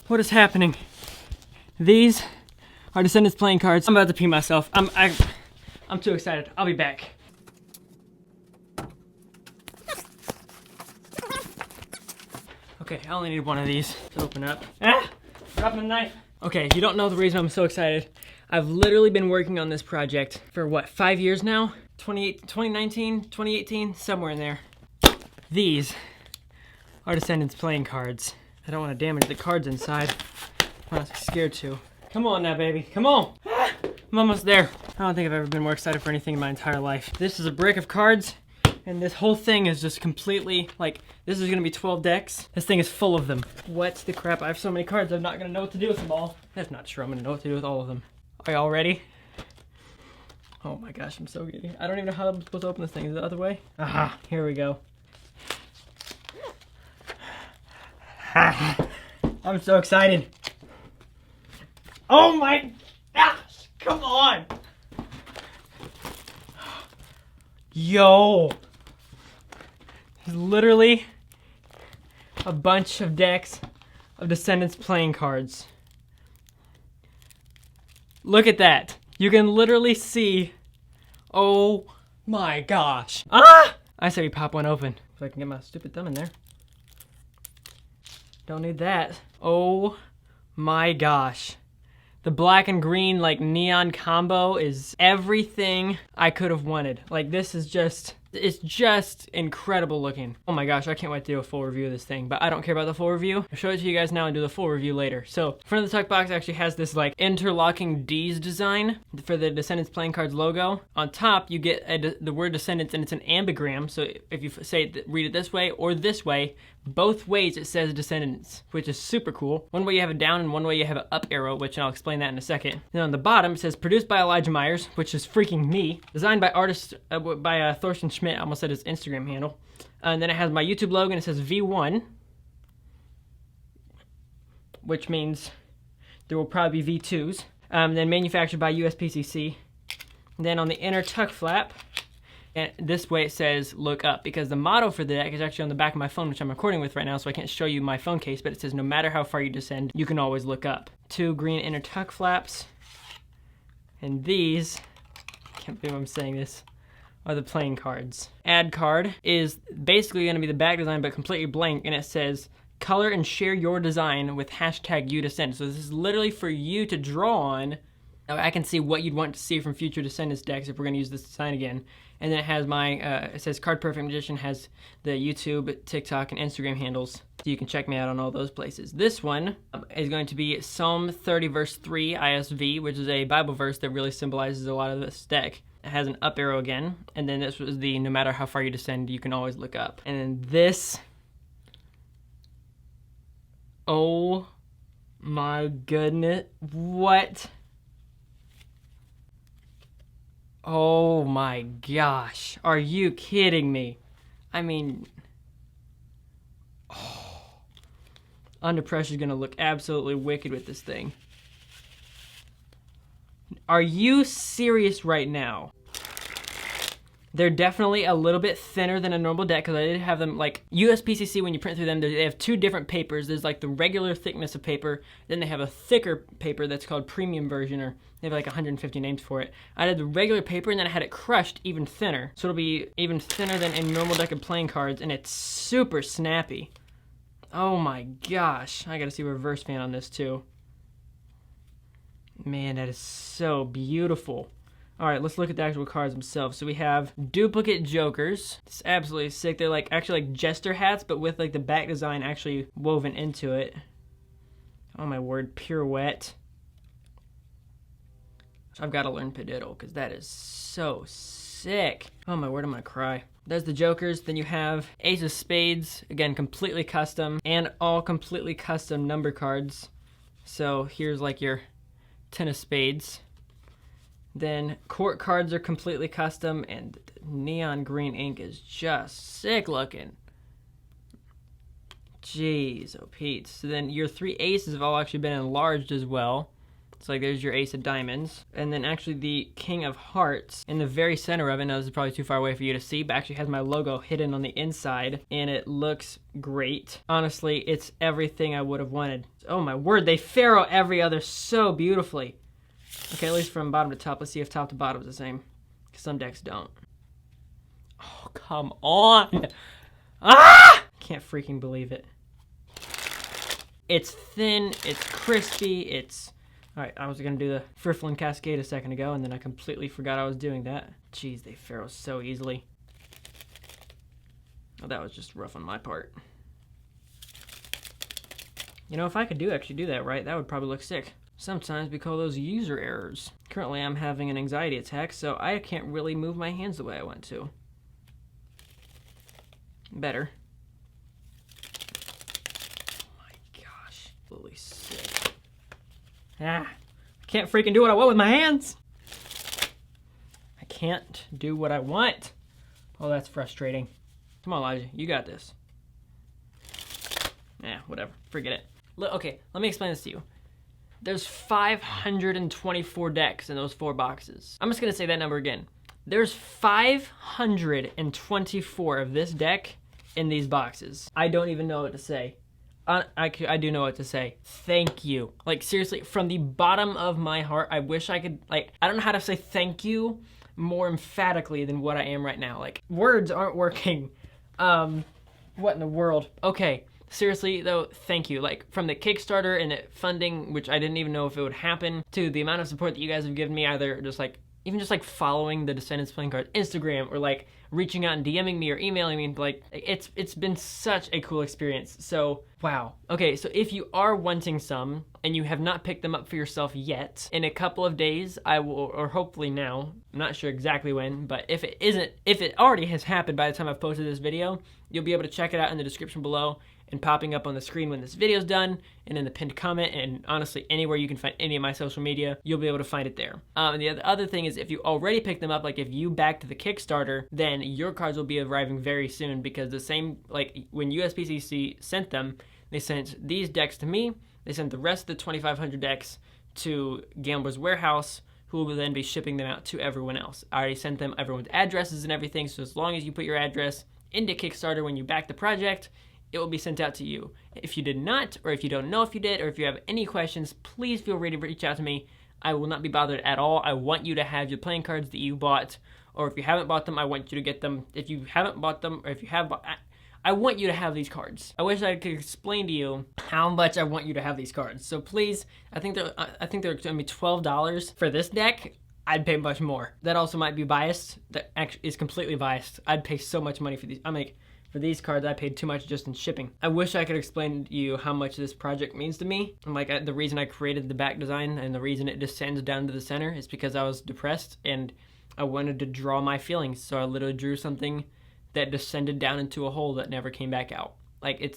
What is happening? These are Descendents playing cards. I'm about to pee myself. I'm too excited. I'll be back. Okay, I only need one of these to open up. Ah! Dropping a knife. Okay, if you don't know the reason I'm so excited, I've literally been working on this project for what, 5 years now? 2019, 2018, somewhere in there. These are Descendents playing cards. I don't want to damage the cards inside. I'm not scared to. Come on now, baby. Come on. Ah, I'm almost there. I don't think I've ever been more excited for anything in my entire life. This is a brick of cards, and this whole thing is just completely, like, this is gonna be 12 decks. This thing is full of them. What the crap? I have so many cards, I'm not gonna know what to do with them all. That's not true. I'm gonna know what to do with all of them. Are y'all ready? Oh my gosh, I'm so giddy. I don't even know how I'm supposed to open this thing. Is it the other way? Aha, here we go. I'm so excited. Oh my gosh, come on. Yo. There's literally a bunch of decks of Descendents playing cards. Look at that. You can literally see, oh my gosh. Ah! I say we pop one open so I can get my stupid thumb in there. Don't need that. Oh my gosh. The black and green like neon combo is everything I could have wanted. Like this is just, it's just incredible looking. Oh my gosh, I can't wait to do a full review of this thing, but I don't care about the full review. I'll show it to you guys now and do the full review later. So, front of the tuck box actually has this like interlocking D's design for the Descendents playing cards logo. On top, you get the word Descendents and it's an ambigram. So if you say read it this way or this way, both ways it says Descendents, which is super cool. One way you have a down and one way you have an up arrow, which I'll explain that in a second. Then on the bottom it says produced by Elijah Myers, which is freaking me. Designed by artist by Thorsten Schmidt. I almost said his Instagram handle. And then it has my YouTube logo and it says V1, which means there will probably be V2s. Then manufactured by USPCC. And then on the inner tuck flap, and this way it says look up, because the motto for the deck is actually on the back of my phone, which I'm recording with right now, so I can't show you my phone case, but it says no matter how far you descend, you can always look up. 2 green inner tuck flaps. And these, I can't believe I'm saying this, are the playing cards. Add card is basically going to be the back design but completely blank, and it says color and share your design with hashtag #UDescend. So this is literally for you to draw on. Now I can see what you'd want to see from future Descendants decks if we're going to use this design again. And then it has my, it says Card Perfect Magician, has the YouTube, TikTok, and Instagram handles. So you can check me out on all those places. This one is going to be Psalm 30 verse 3 ISV, which is a Bible verse that really symbolizes a lot of this deck. It has an up arrow again. And then this was the no matter how far you descend, you can always look up. And then this, oh my goodness, what? Oh my gosh, are you kidding me? I mean, oh, Under Pressure is gonna look absolutely wicked with this thing. Are you serious right now? They're definitely a little bit thinner than a normal deck because I did have them like USPCC. When you print through them, they have 2 different papers. There's like the regular thickness of paper, then they have a thicker paper that's called premium version, or they have like 150 names for it. I had the regular paper and then I had it crushed even thinner. So it'll be even thinner than a normal deck of playing cards, and it's super snappy. Oh my gosh, I gotta see reverse fan on this too. Man, that is so beautiful. All right, let's look at the actual cards themselves. So we have duplicate jokers. It's absolutely sick. They're like actually like jester hats, but with like the back design actually woven into it. Oh my word, pirouette. I've got to learn padiddle because that is so sick. Oh my word, I'm gonna cry. There's the jokers. Then you have Ace of Spades, again completely custom, and all completely custom number cards. So here's like your 10 of Spades. Then court cards are completely custom, and neon green ink is just sick looking. Jeez, oh Pete. So then your 3 aces have all actually been enlarged as well. So like there's your Ace of Diamonds. And then actually the King of Hearts in the very center of it, now this is probably too far away for you to see, but actually has my logo hidden on the inside and it looks great. Honestly, it's everything I would have wanted. Oh my word, they Pharaoh every other so beautifully. Okay, at least from bottom to top. Let's see if top to bottom is the same. Because some decks don't. Oh, come on. Ah! Can't freaking believe it. It's thin, it's crispy, it's... Alright, I was gonna do the Friflin Cascade a second ago, and then I completely forgot I was doing that. Jeez, they Pharaoh so easily. Oh, that was just rough on my part. You know, if I could actually do that right, that would probably look sick. Sometimes we call those user errors. Currently, I'm having an anxiety attack, so I can't really move my hands the way I want to. Better. Absolutely sick. Ah, I can't freaking do what I want with my hands. I can't do what I want. Oh, that's frustrating. Come on, Elijah, you got this. Yeah, whatever, forget it. Okay, let me explain this to you. There's 524 decks in those 4 boxes. I'm just gonna say that number again. There's 524 of this deck in these boxes. I don't even know what to say. I do know what to say. Thank you. Like, seriously, from the bottom of my heart, I wish I could, like, I don't know how to say thank you more emphatically than what I am right now. Like, words aren't working. What in the world? Okay, seriously, though, thank you. Like, from the Kickstarter and the funding, which I didn't even know if it would happen, to the amount of support that you guys have given me, either just, like, even just, like, following the Descendents playing cards Instagram, or, like, reaching out and DMing me or emailing me, like, it's been such a cool experience. So, wow. Okay, so if you are wanting some, and you have not picked them up for yourself yet, in a couple of days, I will, or hopefully now, I'm not sure exactly when, but if it already has happened by the time I've posted this video, you'll be able to check it out in the description below, and popping up on the screen when this video's done, and in the pinned comment, and honestly, anywhere you can find any of my social media, you'll be able to find it there. And the other thing is, if you already picked them up, like if you backed the Kickstarter, then your cards will be arriving very soon, because the same, like when USPCC sent them, they sent these decks to me, they sent the rest of the 2,500 decks to Gambler's Warehouse, who will then be shipping them out to everyone else. I already sent them everyone's addresses and everything, so as long as you put your address into Kickstarter when you back the project, it will be sent out to you. If you did not, or if you don't know if you did, or if you have any questions, please feel free to reach out to me. I will not be bothered at all. I want you to have your playing cards that you bought, or if you haven't bought them, I want you to get them. If you haven't bought them, or if you have bought, I want you to have these cards. I wish I could explain to you how much I want you to have these cards. So please, I think they're gonna be $12 for this deck. I'd pay much more. That also might be biased. That actually is completely biased. I'd pay so much money for these. For these cards, I paid too much just in shipping. I wish I could explain to you how much this project means to me. Like, the reason I created the back design and the reason it descends down to the center is because I was depressed and I wanted to draw my feelings. So I literally drew something that descended down into a hole that never came back out. Like,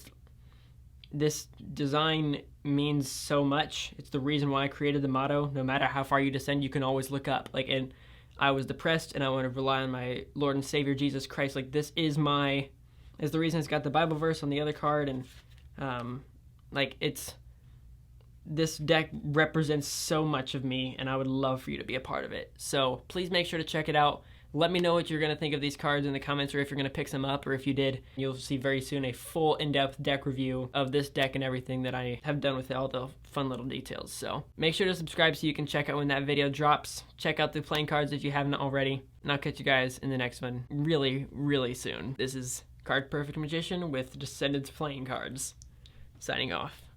this design means so much. It's the reason why I created the motto, no matter how far you descend, you can always look up. Like, and I was depressed and I want to rely on my Lord and Savior Jesus Christ. Like, this is the reason it's got the Bible verse on the other card, and this deck represents so much of me, and I would love for you to be a part of it. So please make sure to check it out. Let me know what you're going to think of these cards in the comments, or if you're going to pick some up, or if you did. You'll see very soon a full in-depth deck review of this deck and everything that I have done with all the fun little details. So make sure to subscribe so you can check out when that video drops. Check out the playing cards if you haven't already, and I'll catch you guys in the next one really, really soon. This is Card Perfect Magician with Descendants playing cards. Signing off.